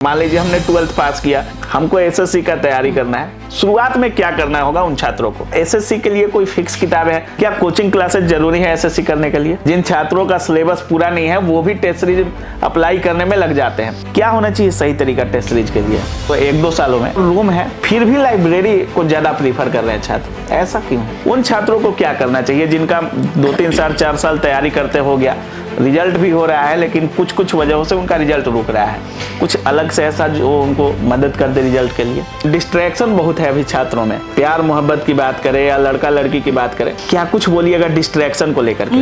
मान लीजिए हमने 12th पास किया, हमको एसएससी का तैयारी करना है। शुरुआत में क्या करना होगा उन छात्रों को? एसएससी के लिए कोई फिक्स किताब है क्या? कोचिंग क्लासेस जरूरी है एसएससी करने के लिए? जिन छात्रों का सिलेबस पूरा नहीं है वो भी टेस्ट सीरीज अप्लाई करने में लग जाते हैं। क्या होना चाहिए सही तरीका टेस्ट सीरीज के लिए? तो 1-2 सालों में रूम है, फिर भी लाइब्रेरी को ज्यादा प्रीफर कर रहे हैं छात्र, ऐसा क्यों? उन छात्रों को क्या करना चाहिए जिनका 2-3 साल 4 साल तैयारी करते हो गया, रिजल्ट भी हो रहा है, लेकिन कुछ वजहों से उनका रिजल्ट रुक रहा है? कुछ अलग से ऐसा जो उनको मदद कर दे रिजल्ट के लिए। डिस्ट्रैक्शन बहुत है अभी छात्रों में, प्यार मोहब्बत की बात करें या लड़का लड़की की बात करें, क्या कुछ बोलिएगा डिस्ट्रैक्शन को लेकर?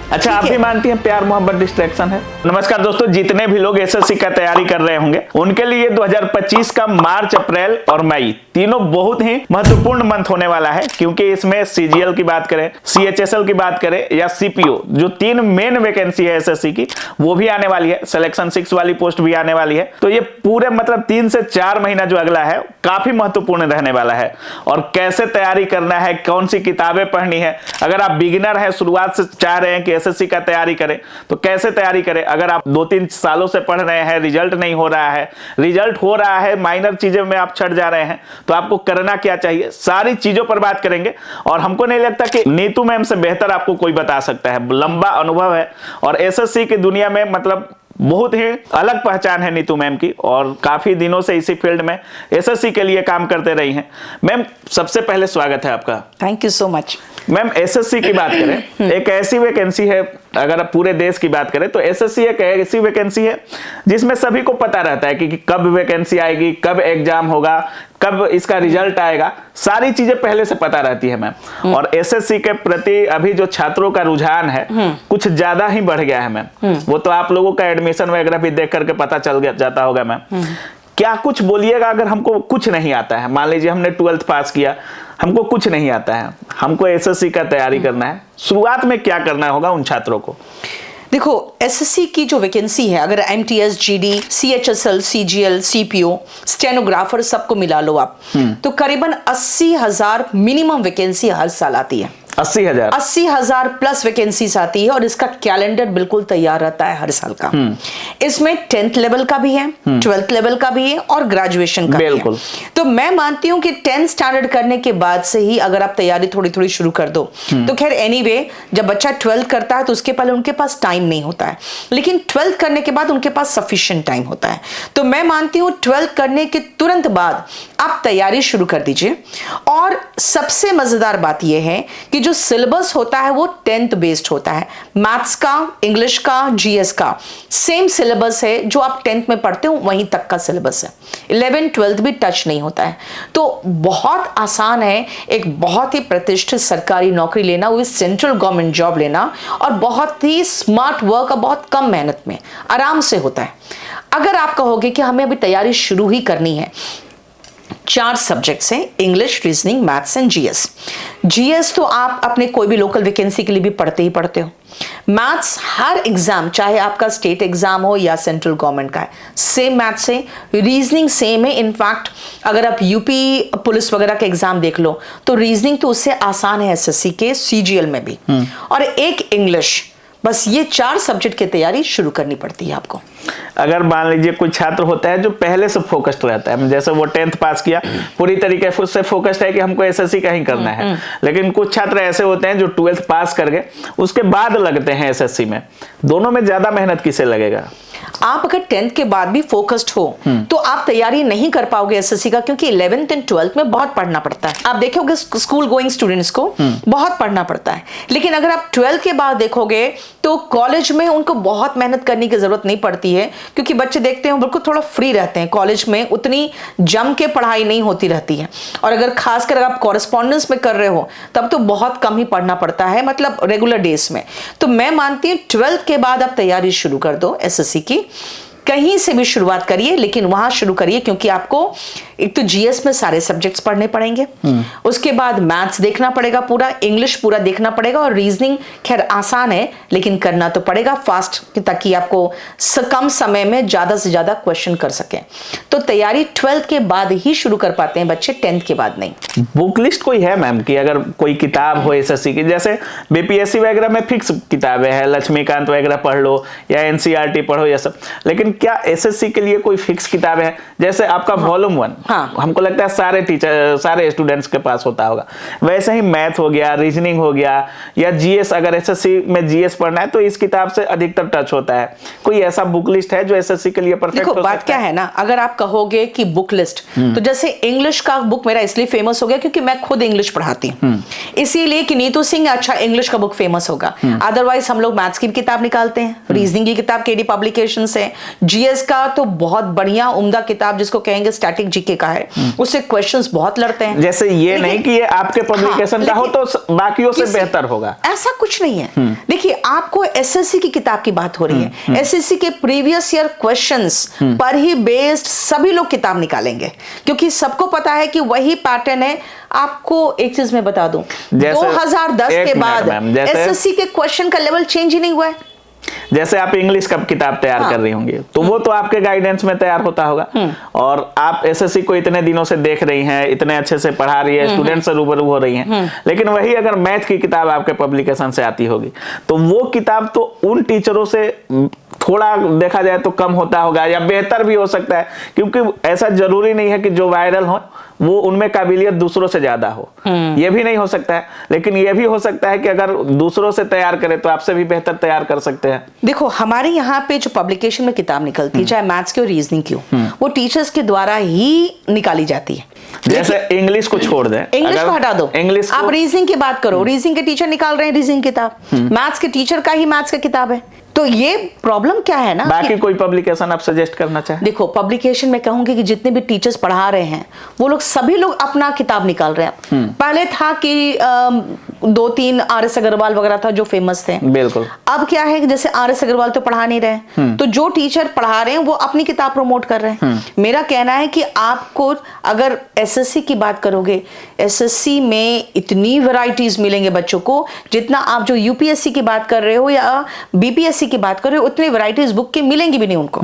अच्छा, आप भी मानती हैं प्यार मोहब्बत डिस्ट्रैक्शन है? नमस्कार दोस्तों, जितने भी लोग एसएससी का तैयारी कर रहे होंगे उनके लिए 2025 का मार्च, अप्रैल और मई तीनों बहुत ही महत्वपूर्ण मंथ होने वाला है, क्योंकि इसमें सीजीएल की बात करें, सीएचएसएल की बात करें या सीपीओ, जो 3 मेन वैकेंसी है एसएससी की, वो भी आने वाली है। सिलेक्शन 6 वाली पोस्ट भी आने वाली है। तो ये पूरे मतलब 3 से 4 महीना जो अगला है काफी महत्वपूर्ण रहने वाला है। और कैसे तैयारी करना है, कौन सी किताबें पढ़नी है, अगर आप बिगिनर हैं, शुरुआत से चाह रहे हैं कि एसएससी का तैयारी करें, तो कैसे तैयारी करें? अगर आप 2-3 सालों से पढ़ रहे हैं, रिजल्ट नहीं हो रहा है, रिजल्ट हो रहा है, माइनर चीजों में आप छट जा रहे हैं, तो आपको करना क्या चाहिए? सारी चीजों पर बात करेंगे। और हमको नहीं लगता कि नीतू मैम से बेहतर आपको कोई बता सकता है। लंबा अनुभव है और एसएससी की दुनिया में मतलब बहुत ही अलग पहचान है नीतू मैम की, और काफी दिनों से इसी फील्ड में एसएससी के लिए काम करते रही हैं। मैम, सबसे पहले स्वागत है आपका। Thank you so much. Ma'am, SSC की बात करें, एक ऐसी वैकेंसी है, अगर आप पूरे देश की बात करें तो एसएससी एक ऐसी वैकेंसी है जिसमें सभी को पता रहता है कि कब वैकेंसी आएगी, कब एग्जाम होगा, कब इसका रिजल्ट आएगा, सारी चीजें पहले से पता रहती है मैम। और एसएससी के प्रति अभी जो छात्रों का रुझान है कुछ ज्यादा ही बढ़ गया है मैम। वो तो आप लोगों का एडमिशन वगैरह भी देख करके पता चल जाता होगा मैम। क्या कुछ बोलिएगा अगर हमको कुछ नहीं आता है? मान लीजिए हमने 12th पास किया, हमको कुछ नहीं आता है, हमको एसएससी का तैयारी करना है, शुरुआत में क्या करना होगा उन छात्रों को? देखो, एसएससी की जो वैकेंसी है, अगर MTS, GD, CHSL, CGL, CPO, stenographer सबको मिला लो आप, तो करीबन 80,000 मिनिमम वैकेंसी हर साल आती है। 80,000 प्लस वैकेंसीज आती है, और इसका कैलेंडर बिल्कुल तैयार रहता है हर साल का। इसमें 10th लेवल का भी है, 12th लेवल का भी है और ग्रेजुएशन का भी है। तो मैं मानती हूं कि 10th स्टैंडर्ड करने के बाद से ही अगर आप तैयारी थोड़ी थोड़ी शुरू कर दो तो खैर एनीवे, जब बच्चा 12th करता है तो उसके पहले उनके पास टाइम नहीं होता है, लेकिन 12th करने के बाद उनके पास सफिशिएंट टाइम होता है। तो मैं मानती हूं 12th करने के तुरंत बाद आप तैयारी शुरू कर दीजिए। और सबसे मजेदार बात यह है कि जो सिलेबस होता है वो 10th बेस्ड होता है। मैथ्स का, इंग्लिश का, जीएस का सेम सिलेबस है, जो आप 10th में पढ़ते हो वहीं तक का सिलेबस है। 11th 12th भी टच नहीं होता है। तो बहुत आसान है एक बहुत ही प्रतिष्ठित सरकारी नौकरी लेना, वो सेंट्रल गवर्नमेंट जॉब लेना, और बहुत ही स्मार्ट वर्क और बहुत कम मेहनत में आराम से होता है। अगर आप कहोगे कि हमें अभी तैयारी शुरू ही करनी है, 4 सब्जेक्ट्स हैं, English, reasoning, maths and GS. GS तो आप अपने कोई भी लोकल वैकेंसी के लिए भी पढ़ते ही पढ़ते हो। मैथ्स हर एग्जाम, चाहे आपका स्टेट एग्जाम हो या सेंट्रल गवर्नमेंट का है, सेम मैथ्स है। रीजनिंग सेम है। इनफैक्ट अगर आप यूपी पुलिस वगैरह के एग्जाम देख लो तो रीजनिंग तो उससे आसान है एसएससी के सीजीएल में भी। और एक इंग्लिश, बस ये 4 सब्जेक्ट की तैयारी शुरू करनी पड़ती है आपको। अगर मान लीजिए कोई छात्र होता है जो पहले से फोकस्ड रहता है, जैसे वो 10th पास किया, पूरी तरीके से फोकस्ड है कि हमको एसएससी का ही करना है, लेकिन कुछ छात्र ऐसे होते हैं जो 12th पास कर गए उसके बाद लगते हैं एसएससी में, दोनों में ज्यादा मेहनत किसे लगेगा? आप अगर 10th के बाद भी फोकस्ड हो तो आप तैयारी नहीं कर पाओगे एसएससी का, क्योंकि 11th एंड 12th में बहुत पढ़ना पड़ता है। आप देखोगे स्कूल गोइंग स्टूडेंट्स को बहुत पढ़ना पड़ता है, लेकिन अगर आप 12th के बाद देखोगे तो कॉलेज में उनको बहुत मेहनत करने की जरूरत नहीं पड़ती है, क्योंकि बच्चे देखते हैं बिल्कुल थोड़ा फ्री रहते हैं। कॉलेज में उतनी जम के पढ़ाई नहीं होती रहती है, और अगर खासकर आप कॉरेस्पॉन्डेंस में कर रहे हो तब तो बहुत कम ही पढ़ना पड़ता है, मतलब रेगुलर डेज में। तो मैं मानती हूँ 12th के बाद आप तैयारी शुरू कर दो एसएससी की। कहीं से भी शुरुआत करिए, लेकिन वहां शुरू करिए, क्योंकि आपको एक तो जीएस में सारे सब्जेक्ट्स पढ़ने पड़ेंगे, उसके बाद मैथ्स देखना पड़ेगा पूरा, इंग्लिश पूरा देखना पड़ेगा, और रीजनिंग खैर आसान है लेकिन करना तो पड़ेगा फास्ट, ताकि आपको कम समय में ज्यादा से ज्यादा क्वेश्चन कर सकें। तो तैयारी 12th के बाद ही शुरू कर पाते हैं बच्चे, 10th के बाद नहीं। बुक लिस्ट कोई है मैम कि अगर कोई किताब हो एसएससी की, जैसे बीपीएससी वगैरह में फिक्स किताबें हैं, लक्ष्मीकांत वगैरह पढ़ लो या एनसीईआरटी पढ़ो, ये सब, लेकिन क्या एसएससी के लिए कोई फिक्स किताब है? जैसे आपका वॉल्यूम 1 हमको लगता है सारे स्टूडेंट्स के पास होता होगा, वैसे ही मैथ हो गया, रीजनिंग हो गया, या जीएस, अगर एसएससी में जीएस पढ़ना है तो इस किताब से अधिकतर टच होता है। कोई ऐसा बुक लिस्ट है जो एसएससी के लिए परफेक्ट हो सकता है? बात क्या है ना, अगर आप कहोगे कि बुक लिस्ट, तो जैसे इंग्लिश का बुक मेरा इसलिए फेमस हो गया क्योंकि मैं खुद इंग्लिश पढ़ाती हूँ, इसीलिए कि नीतू सिंह अच्छा इंग्लिश का बुक फेमस होगा। अदरवाइज हम लोग मैथ्स की किताब निकालते हैं, रीजनिंग की किताब केडी पब्लिकेशन से, जीएस का तो बहुत बढ़िया उम्दा किताब जिसको कहेंगे स्टैटिक जीके का है, उससे क्वेश्चंस बहुत लड़ते हैं। जैसे ये नहीं कि ये आपके पब्लिकेशन का हो तो बाकियों से बेहतर होगा, ऐसा कुछ नहीं है। देखिए, आपको एसएससी की किताब की बात हो रही है, एसएससी के प्रीवियस ईयर क्वेश्चंस पर ही बेस्ड सभी लोग किताब निकालेंगे, क्योंकि सबको पता है कि वही पैटर्न है। आपको एक चीज मैं बता दूं, 2010 के बाद एसएससी के क्वेश्चन का लेवल चेंज ही नहीं हुआ है। जैसे आप इंग्लिश का किताब तैयार कर रही होंगी तो वो तो आपके गाइडेंस में तैयार होता होगा, और आप एसएससी को इतने दिनों से देख रही हैं, इतने अच्छे से पढ़ा रही है, स्टूडेंट से रूबरू हो रही हैं, लेकिन वही अगर मैथ की किताब आपके पब्लिकेशन से आती होगी तो वो किताब तो उन टीचरों से थोड़ा देखा जाए तो कम होता होगा, या बेहतर भी हो सकता है, क्योंकि ऐसा जरूरी नहीं है कि जो वायरल हो वो उनमें काबिलियत दूसरों से ज्यादा हो, ये भी नहीं हो सकता है। लेकिन ये भी हो सकता है कि अगर दूसरों से तैयार करें तो आपसे भी बेहतर तैयार कर सकते हैं। देखो, हमारे यहाँ पे जो पब्लिकेशन में किताब निकलती है, चाहे मैथ्स की हो रीजनिंग की हो, वो टीचर्स के द्वारा ही निकाली जाती है। जैसे इंग्लिश को छोड़ दें, इंग्लिश को हटा दो, इंग्लिश आप रीजनिंग की बात करो, रीजनिंग के टीचर निकाल रहे हैं रीजनिंग किताब, मैथ्स के टीचर का ही मैथ्स का किताब है, तो ये प्रॉब्लम क्या है ना। बाकी कोई पब्लिकेशन आप सजेस्ट करना चाहें? देखो, पब्लिकेशन में कहूंगी कि जितने भी टीचर्स पढ़ा रहे हैं वो लोग सभी लोग अपना किताब निकाल रहे हैं। पहले था कि 2-3 आर.एस. अग्रवाल वगैरह था जो फेमस थे, बिल्कुल। अब क्या है कि जैसे आर.एस. अग्रवाल तो पढ़ा नहीं रहे, तो जो टीचर पढ़ा रहे हैं वो अपनी किताब प्रमोट कर रहे हैं। मेरा कहना है कि आपको अगर एसएससी की बात करोगे, एसएससी में इतनी वैरायटीज मिलेंगे बच्चों को, जितना आप जो यूपीएससी की बात कर रहे हो या बीपीएससी की बात कर रहे हो, उतनी वैरायटीज बुक की मिलेंगी भी नहीं उनको।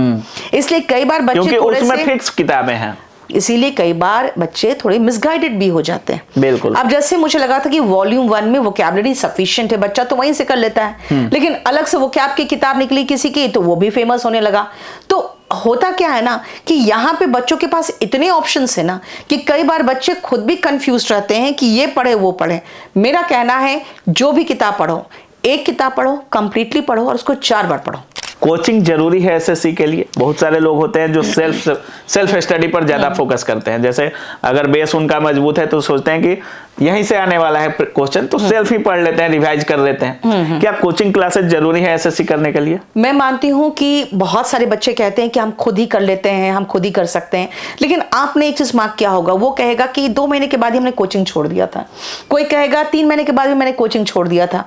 इसलिए कई बार बच्चे थोड़े उसमें फिक्स किताबें हैं, इसीलिए कई बार बच्चे थोड़े मिसगाइडेड भी हो जाते हैं। बिल्कुल। अब जैसे मुझे लगा था कि वॉल्यूम 1 में वोकैबुलरी सफिशिएंट है, बच्चा तो वहीं से कर लेता है, लेकिन अलग से वोकैब की किताब निकली किसी की तो वो भी फेमस होने लगा। तो होता क्या है ना कि यहाँ पे बच्चों के पास इतने ऑप्शंस है ना कि कई बार बच्चे खुद भी कंफ्यूज रहते हैं कि ये पढ़े वो पढ़े। मेरा कहना है जो भी किताब पढ़ो, एक किताब पढ़ो, कंप्लीटली पढ़ो और उसको 4 बार पढ़ो। कोचिंग जरूरी है एसएससी के लिए? बहुत सारे लोग होते हैं जो सेल्फ स्टडी पर ज्यादा फोकस करते हैं, जैसे अगर बेस उनका मजबूत है तो सोचते हैं कि यहीं से आने वाला है क्वेश्चन, तो सेल्फ ही पढ़ लेते हैं, रिवाइज कर लेते हैं। क्या कोचिंग क्लासेस जरूरी है एसएससी करने के लिए? मैं मानती हूँ कि बहुत सारे बच्चे कहते हैं कि हम खुद ही कर लेते हैं, हम खुद ही कर सकते हैं, लेकिन आपने एक चीज मार्क किया होगा, वो कहेगा कि 2 महीने के बाद ही हमने कोचिंग छोड़ दिया था, कोई कहेगा 3 महीने के बाद भी मैंने कोचिंग छोड़ दिया था।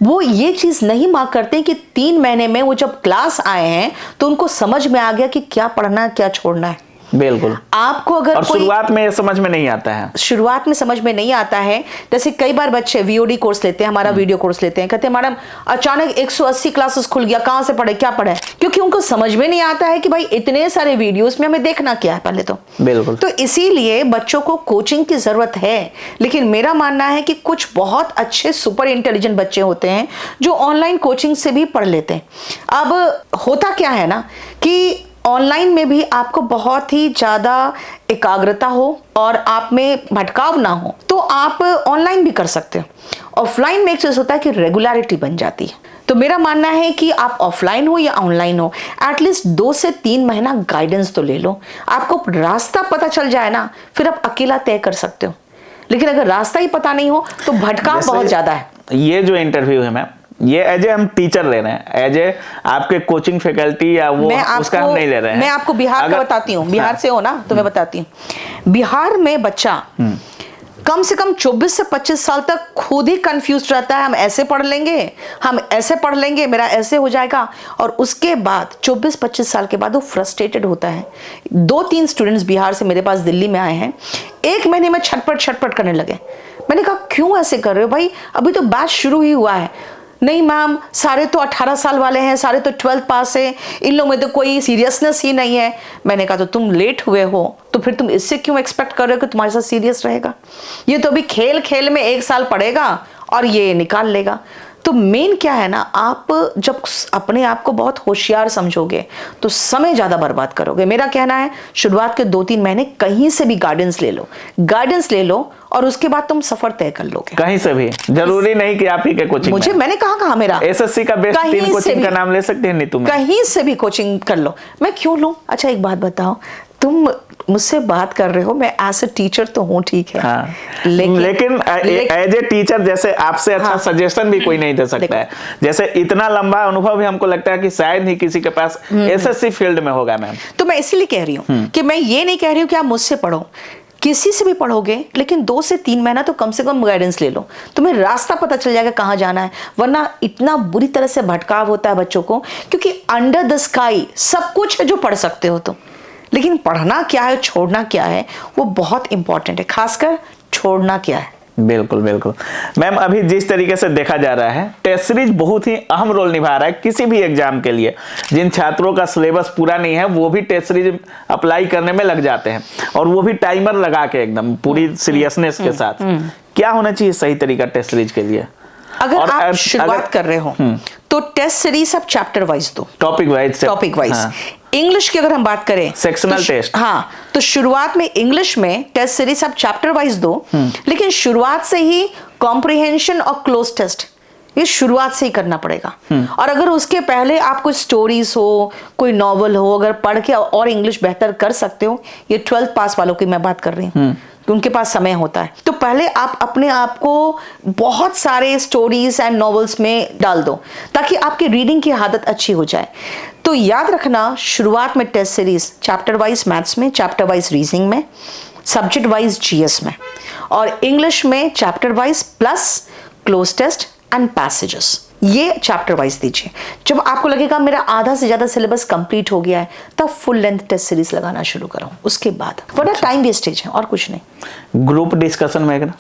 वो ये चीज नहीं मार्क करते कि 3 महीने में वो जब क्लास आए हैं तो उनको समझ में आ गया कि क्या पढ़ना है क्या छोड़ना है। बिल्कुल। आपको अगर और शुरुआत में समझ में नहीं आता है, शुरुआत में समझ में नहीं आता है। जैसे कई बार बच्चे वीओडी कोर्स लेते हैं, हमारा वीडियो कोर्स लेते हैं, कहते हैं मैडम अचानक 180 क्लासेस खुल गया, कहां से पढ़े क्या पढ़े, क्योंकि उनको समझ में नहीं आता है कि भाई इतने सारे वीडियोस में हमें देखना क्या है पहले तो। बिल्कुल। तो इसीलिए बच्चों को कोचिंग की जरूरत है, लेकिन मेरा मानना है कि कुछ बहुत अच्छे सुपर इंटेलिजेंट बच्चे होते हैं जो ऑनलाइन कोचिंग से भी पढ़ लेते हैं। अब होता क्या है ना कि ऑनलाइन में भी आपको बहुत ही ज्यादा एकाग्रता हो और आप में भटकाव ना हो तो आप ऑनलाइन भी कर सकते हो। ऑफलाइन में एक चीज होता है कि रेगुलरिटी बन जाती है। तो मेरा मानना है कि आप ऑफलाइन हो या ऑनलाइन हो, एटलीस्ट 2 से 3 महीना गाइडेंस तो ले लो। आपको रास्ता पता चल जाए ना, फिर आप अकेला तय कर सकते हो, लेकिन अगर रास्ता ही पता नहीं हो तो भटकाव बहुत ज्यादा है। ये जो इंटरव्यू है मैम, ये एज ए हम टीचर ले रहे हैं, एज ए आपके कोचिंग फैकल्टी या वो उसका हम नहीं ले रहे हैं। मैं आपको बिहार का बताती हूँ, बिहार से हो ना तो मैं बताती हूँ। बिहार में बच्चा कम से कम 24 से 25 साल तक खुद ही कंफ्यूज रहता है, हम ऐसे पढ़ लेंगे, हम ऐसे पढ़ लेंगे, मेरा ऐसे हो जाएगा, और उसके बाद 24-25 साल के बाद वो फ्रस्ट्रेटेड होता है। 2-3 स्टूडेंट्स बिहार से मेरे पास दिल्ली में आए हैं, 1 महीने में छटपट करने लगे। मैंने कहा क्यों ऐसे कर रहे हो भाई, अभी तो बैच शुरू ही हुआ है। नहीं मैम, सारे तो 18 साल वाले हैं, सारे तो 12th पास है, इन लोगों में तो कोई सीरियसनेस ही नहीं है। मैंने कहा तो तुम लेट हुए हो तो फिर तुम इससे क्यों एक्सपेक्ट कर रहे हो कि तुम्हारे साथ सीरियस रहेगा? ये तो अभी खेल खेल में 1 साल पढ़ेगा और ये निकाल लेगा। तो मेन क्या है ना, आप जब अपने आप को बहुत होशियार समझोगे तो समय ज़्यादा बर्बाद करोगे। मेरा कहना है शुरुआत के 2-3 महीने कहीं से भी गाइडेंस ले लो और उसके बाद तुम सफर तय कर लोगे। कहीं से भी, जरूरी नहीं कि आप ही के कोचिंग मुझे, मैंने कहा मेरा एसएससी का बेस्ट 3 कोचिंग का नाम ले सकते हैं नीतू मैम? कहीं से भी कोचिंग कर लो। मैं क्यों लूं? अच्छा एक बात बताओ, तुम मुझसे बात कर रहे हो, मैं एज ए टीचर तो हूँ, ठीक है, हाँ। लेकिन एज ए टीचर जैसे आपसे अच्छा सजेशन भी कोई नहीं दे सकता है। जैसे इतना लंबा अनुभव भी हमको लगता है कि शायद ही किसी के पास एसएससी फील्ड में होगा मैम। तो मैं इसीलिए कह रही हूँ कि मैं ये नहीं कह रही हूँ कि आप मुझसे पढ़ो, किसी से भी पढ़ोगे, लेकिन 2 से 3 महीना तो कम से कम गाइडेंस ले लो, तुम्हें रास्ता पता चल जाएगा कहाँ जाना है। वरना इतना बुरी तरह से भटकाव होता है बच्चों को, क्योंकि अंडर द स्काई सब कुछ है जो पढ़ सकते हो तुम, लेकिन पढ़ना क्या है, छोड़ना क्या है, वो बहुत इंपॉर्टेंट है, खासकर छोड़ना क्या है। बिल्कुल बिल्कुल मैम, अभी जिस तरीके से देखा जा रहा है, टेस्ट सीरीज बहुत ही अहम रोल निभा रहा है किसी भी एग्जाम के लिए। जिन छात्रों का सिलेबस पूरा नहीं है वो भी टेस्ट सीरीज अप्लाई करने में लग जाते हैं, और वो भी टाइमर लगा के एकदम पूरी सीरियसनेस के साथ। क्या होना चाहिए सही तरीका टेस्ट सीरीज के लिए? अगर आप शुरुआत कर रहे हो तो टेस्ट सीरीज आप चैप्टर वाइज दो, टॉपिक वाइज। हाँ। इंग्लिश की अगर हम बात करें, सेक्शनल टेस्ट, हाँ, तो शुरुआत में इंग्लिश में टेस्ट सीरीज आप चैप्टर वाइज दो, लेकिन शुरुआत से ही कॉम्प्रिहेंशन और क्लोज टेस्ट ये शुरुआत से ही करना पड़ेगा। और अगर उसके पहले आप कोई स्टोरीज हो, कोई नॉवल हो, अगर पढ़ के और इंग्लिश बेहतर कर सकते हो, ये 12th पास वालों की मैं बात कर रही हूँ, उनके पास समय होता है, तो पहले आप अपने आप को बहुत सारे स्टोरीज एंड नॉवेल्स में डाल दो ताकि आपकी रीडिंग की आदत अच्छी हो जाए। तो याद रखना, शुरुआत में test series chapter wise maths में, चैप्टर वाइज रीजनिंग में, सब्जेक्ट वाइज जीएस में, और इंग्लिश में chapter wise plus cloze test and passages, ये चैप्टर वाइज दीजिए। जब आपको लगेगा मेरा आधा से ज्यादा सिलेबस कंप्लीट हो गया है, तब फुल लेंथ टेस्ट सीरीज लगाना शुरू करो उसके बाद, वरना टाइम वेस्टेज है और कुछ नहीं। ग्रुप डिस्कशन में,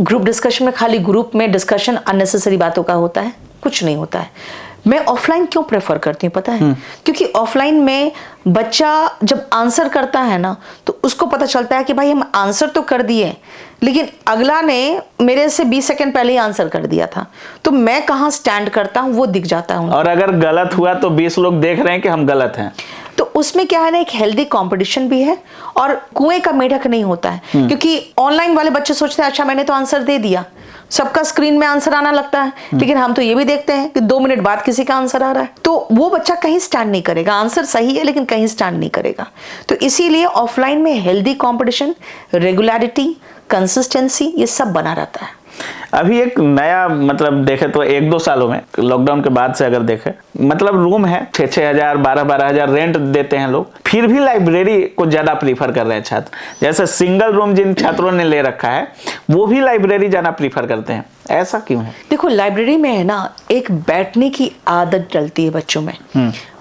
ग्रुप डिस्कशन में खाली ग्रुप में डिस्कशन अननेसेसरी बातों का होता है, कुछ नहीं होता है। मैं ऑफलाइन क्यों प्रेफर करती हूँ पता है? क्योंकि ऑफलाइन में बच्चा जब आंसर करता है ना, तो उसको पता चलता है कि भाई हम आंसर तो कर दिए, लेकिन अगला ने मेरे से 20 सेकंड पहले ही आंसर कर दिया था, तो मैं कहाँ स्टैंड करता हूँ वो दिख जाता है। और अगर गलत हुआ तो 20 लोग देख रहे हैं कि हम गलत हैं, तो उसमें क्या है ना, एक हेल्दी कंपटीशन भी है और कुएं का मेढक नहीं होता है। क्योंकि ऑनलाइन वाले बच्चे सोचते हैं अच्छा मैंने तो आंसर दे दिया, सबका स्क्रीन में आंसर आना लगता है, लेकिन हम तो ये भी देखते हैं कि 2 मिनट बाद किसी का आंसर आ रहा है, तो वो बच्चा कहीं स्टैंड नहीं करेगा। आंसर सही है लेकिन कहीं स्टैंड नहीं करेगा। तो इसीलिए ऑफलाइन में हेल्दी कंपटीशन, रेगुलरिटी, कंसिस्टेंसी, ये सब बना रहता है। अभी एक नया मतलब देखे तो 1-2 सालों में, लॉकडाउन के बाद से अगर देखे, मतलब रूम है 6-6 हजार 12-12 हजार रेंट देते हैं लोग, फिर भी लाइब्रेरी को ज्यादा प्रीफर कर रहे हैं छात्र। जैसे सिंगल रूम जिन छात्रों ने ले रखा है वो भी लाइब्रेरी जाना प्रीफर करते हैं, ऐसा क्यों है? देखो लाइब्रेरी में है ना, एक बैठने की आदत डलती है बच्चों में।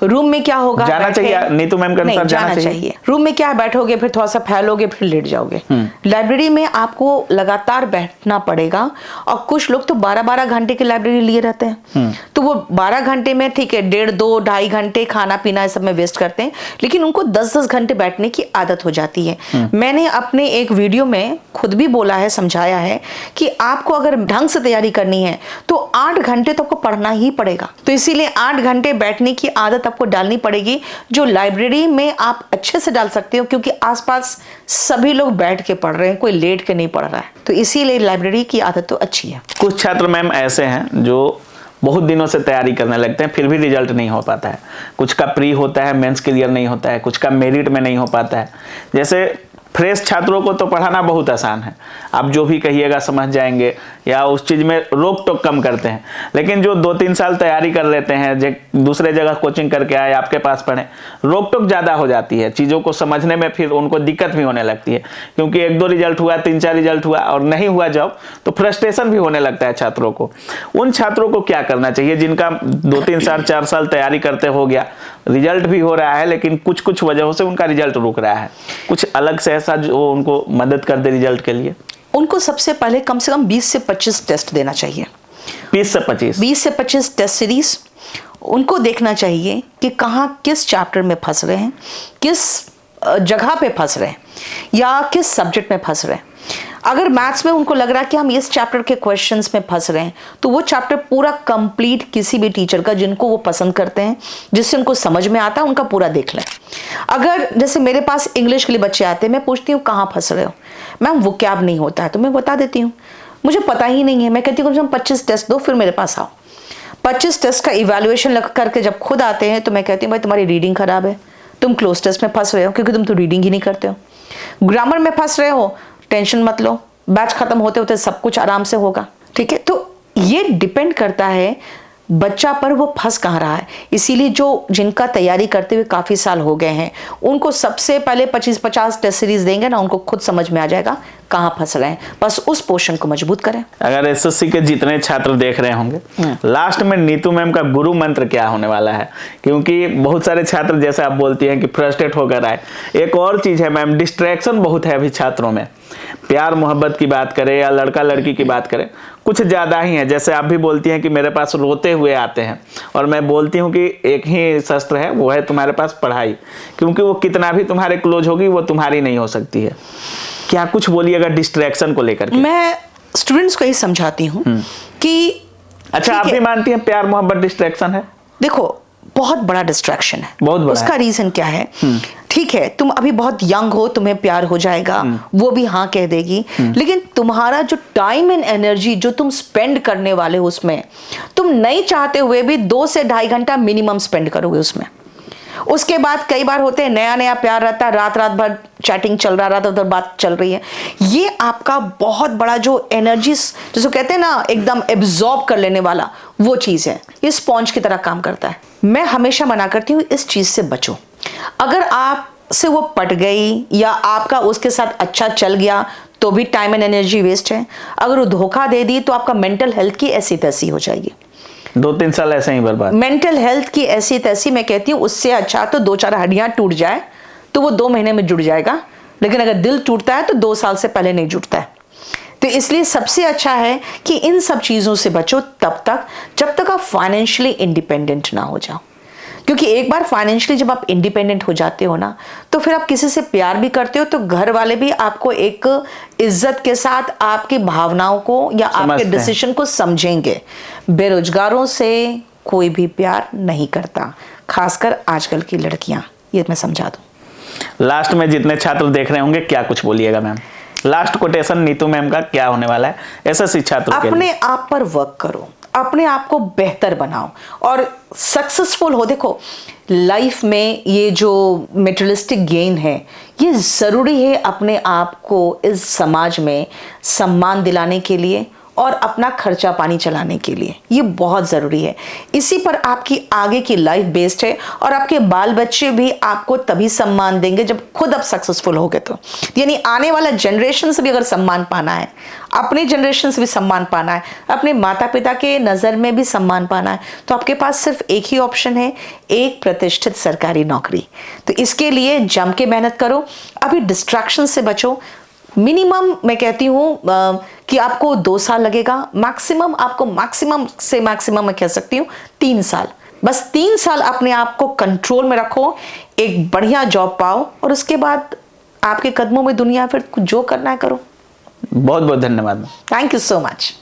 रूम में क्या होगा, जाना चाहिए, नीतू मैम के अनुसार जाना चाहिए। रूम में क्या है, बैठोगे फिर थोड़ा सा फैलोगे फिर लेट जाओगे। लाइब्रेरी में आपको लगातार बैठना पड़ेगा, और कुछ लोग तो 12-12 घंटे की लाइब्रेरी लिए रहते हैं, तो वो 12 घंटे में ठीक है 1.5, 2, 2.5 घंटे खाना पीना सब में वेस्ट करते हैं, लेकिन उनको 10-10 घंटे बैठने की आदत हो जाती है। मैंने अपने एक वीडियो में खुद भी बोला है, समझाया है कि आपको अगर ढंग से तैयारी करनी है तो 8 घंटे तो आपको पढ़ना ही पड़ेगा। तो इसीलिए 8 घंटे बैठने की आदत आपको डालनी पड़ेगी, जो लाइब्रेरी में आप अच्छे से डाल सकते हो, क्योंकि आसपास सभी लोग बैठ के पढ़ रहे हैं, कोई लेट के नहीं पढ़ रहा है, तो इसीलिए लाइब्रेरी की आदत तो अच्छी है। कुछ छात्र मैम ऐसे हैं जो बहुत दिनों से तैयारी करने लगते हैं, फिर भी रिजल्ट नहीं हो पाता है। कुछ का प्री होता है, मेंस क्लियर नहीं होता है, कुछ का मेरिट में नहीं हो पाता है। जैसे फ्रेश छात्रों को तो पढ़ाना बहुत आसान है, आप जो भी कहिएगा समझ जाएंगे, या उस चीज़ में रोक टोक कम करते हैं। लेकिन जो 2-3 साल तैयारी कर लेते हैं, दूसरे जगह कोचिंग करके आए आपके पास पढ़े, रोक टोक ज़्यादा हो जाती है, चीज़ों को समझने में फिर उनको दिक्कत भी होने लगती है। क्योंकि 1-2 रिजल्ट हुआ, 3-4 रिजल्ट हुआ और नहीं हुआ जॉब, तो फ्रस्ट्रेशन भी होने लगता है छात्रों को। उन छात्रों को क्या करना चाहिए जिनका 2-3 साल 4 साल तैयारी करते हो गया, रिजल्ट भी हो रहा है, लेकिन कुछ वजहों से उनका रिजल्ट रुक रहा है? कुछ अलग से ऐसा जो उनको मदद कर दे रिजल्ट के लिए? उनको सबसे पहले कम से कम 20 से 25 टेस्ट देना चाहिए। 20 से 25 टेस्ट सीरीज उनको देखना चाहिए कि कहाँ किस चैप्टर में फंस रहे हैं, किस जगह पे फंस रहे हैं, या किस सब्जेक्ट में फंस रहे हैं। अगर मैथ्स में उनको लग रहा है कि हम इस चैप्टर के क्वेश्चंस में फंस रहे हैं, तो वो चैप्टर पूरा कंप्लीट किसी भी टीचर का जिनको वो पसंद करते हैं, जिससे उनको समझ में आता है, उनका पूरा देख लें। अगर जैसे मेरे पास इंग्लिश के लिए बच्चे आते हैं, मैं पूछती हूँ कहाँ फंस रहे हो, मैम वो कैब नहीं होता है, तो मैं बता देती हूँ मुझे पता ही नहीं है। मैं कहती हूँ 25 टेस्ट दो फिर मेरे पास आओ। 25 टेस्ट का इवैल्यूएशन लग करके जब खुद आते हैं तो मैं कहती हूँ भाई तुम्हारी रीडिंग खराब है, तुम क्लोज टेस्ट में फंस रहे हो क्योंकि तुम तो रीडिंग ही नहीं करते हो। ग्रामर में फंस रहे हो, टेंशन मत लो, बैच खत्म होते होते सब कुछ आराम से होगा, ठीक है। तो ये डिपेंड करता है बच्चा पर वो फंस कहाँ रहा है। इसीलिए जो जिनका तैयारी करते हुए काफ़ी साल हो गए हैं, उनको सबसे पहले 25-50 टेस्ट सीरीज देंगे ना, उनको खुद समझ में आ जाएगा कहाँ फंस रहे हैं। बस उस पोर्शन को मजबूत करें। अगर एसएससी के जितने छात्र देख रहे होंगे, लास्ट में नीतू मैम का गुरु मंत्र क्या होने वाला है? क्योंकि बहुत सारे छात्र जैसे आप बोलती हैं कि फ्रस्ट्रेट होकर आए। एक और चीज है मैम, डिस्ट्रैक्शन बहुत है अभी छात्रों में। प्यार मोहब्बत की बात करें या लड़का लड़की की बात करें, कुछ ज्यादा ही है। जैसे आप भी बोलती हैं कि मेरे पास रोते हुए आते हैं, और मैं बोलती हूँ कि एक ही शस्त्र है, वो है तुम्हारे पास पढ़ाई। क्योंकि वो कितना भी तुम्हारे क्लोज होगी, वो तुम्हारी नहीं हो सकती है। क्या कुछ बोलिएगा डिस्ट्रैक्शन को लेकर के? मैं स्टूडेंट्स को ही समझाती हूँ कि अच्छा, आप भी मानती हैं प्यार मोहब्बत डिस्ट्रैक्शन है? देखो, बहुत बड़ा डिस्ट्रैक्शन है, बहुत बड़ा उसका है। रीजन क्या है? ठीक है, तुम अभी बहुत यंग हो, तुम्हें प्यार हो जाएगा, वो भी हाँ कह देगी, लेकिन तुम्हारा जो टाइम एंड एनर्जी जो तुम स्पेंड करने वाले हो उसमें, तुम नहीं चाहते हुए भी 2 से ढाई घंटा मिनिमम स्पेंड करोगे उसमें। उसके बाद कई बार होते हैं नया नया प्यार रहता है, रात रात भर चैटिंग चल रहा, रात उधर बात चल रही है। ये आपका बहुत बड़ा जो एनर्जी जिसको कहते हैं ना एकदम एब्जॉर्ब कर लेने वाला, वो चीज़ है। ये स्पॉन्ज की तरह काम करता है। मैं हमेशा मना करती हूँ इस चीज़ से बचो। अगर आप से वो पट गई या आपका उसके साथ अच्छा चल गया तो भी टाइम एंड एनर्जी वेस्ट है। अगर वो धोखा दे दी तो आपका मेंटल हेल्थ की ऐसी तैसी हो जाएगी। 2-3 साल ऐसे ही बर्बाद। मेंटल हेल्थ की ऐसी तैसी, मैं कहती हूँ उससे अच्छा तो 2-4 हड्डियां टूट जाए तो वो 2 महीने में जुड़ जाएगा, लेकिन अगर दिल टूटता है तो 2 साल से पहले नहीं जुड़ता है। तो इसलिए सबसे अच्छा है कि इन सब चीज़ों से बचो तब तक जब तक आप फाइनेंशियली इंडिपेंडेंट ना हो जाओ। क्योंकि एक बार फाइनेंशियली जब आप इंडिपेंडेंट हो जाते हो ना, तो फिर आप किसी से प्यार भी करते हो तो घर वाले भी आपको एक इज्जत के साथ आपकी भावनाओं को या आपके डिसीजन को समझेंगे। बेरोजगारों से कोई भी प्यार नहीं करता, खासकर आजकल की लड़कियां, ये मैं समझा दूं। लास्ट में जितने छात्र देख रहे होंगे, क्या कुछ बोलिएगा ma'am? Last quotation Neetu ma'am का क्या होने वाला है एसएससी छात्रों के लिए? अपने आप पर वर्क करो, अपने आप को बेहतर बनाओ और सक्सेसफुल हो। देखो, लाइफ में ये जो मेटेरियलिस्टिक गेन है, ये ज़रूरी है अपने आप को इस समाज में सम्मान दिलाने के लिए और अपना खर्चा पानी चलाने के लिए। ये बहुत ज़रूरी है। इसी पर आपकी आगे की लाइफ बेस्ड है और आपके बाल बच्चे भी आपको तभी सम्मान देंगे जब खुद आप सक्सेसफुल होगे। तो यानी आने वाला जनरेशन से भी अगर सम्मान पाना है, अपने जनरेशन से भी सम्मान पाना है, अपने माता पिता के नज़र में भी सम्मान पाना है, तो आपके पास सिर्फ एक ही ऑप्शन है, एक प्रतिष्ठित सरकारी नौकरी। तो इसके लिए जम के मेहनत करो, अभी डिस्ट्रैक्शन से बचो। मिनिमम मैं कहती हूँ कि आपको 2 साल लगेगा, मैक्सिमम आपको मैक्सिमम से मैक्सिमम मैं कह सकती हूँ 3 साल। बस 3 साल अपने आप को कंट्रोल में रखो, एक बढ़िया जॉब पाओ और उसके बाद आपके कदमों में दुनिया, फिर जो करना है करो। बहुत बहुत धन्यवाद। Thank you so much.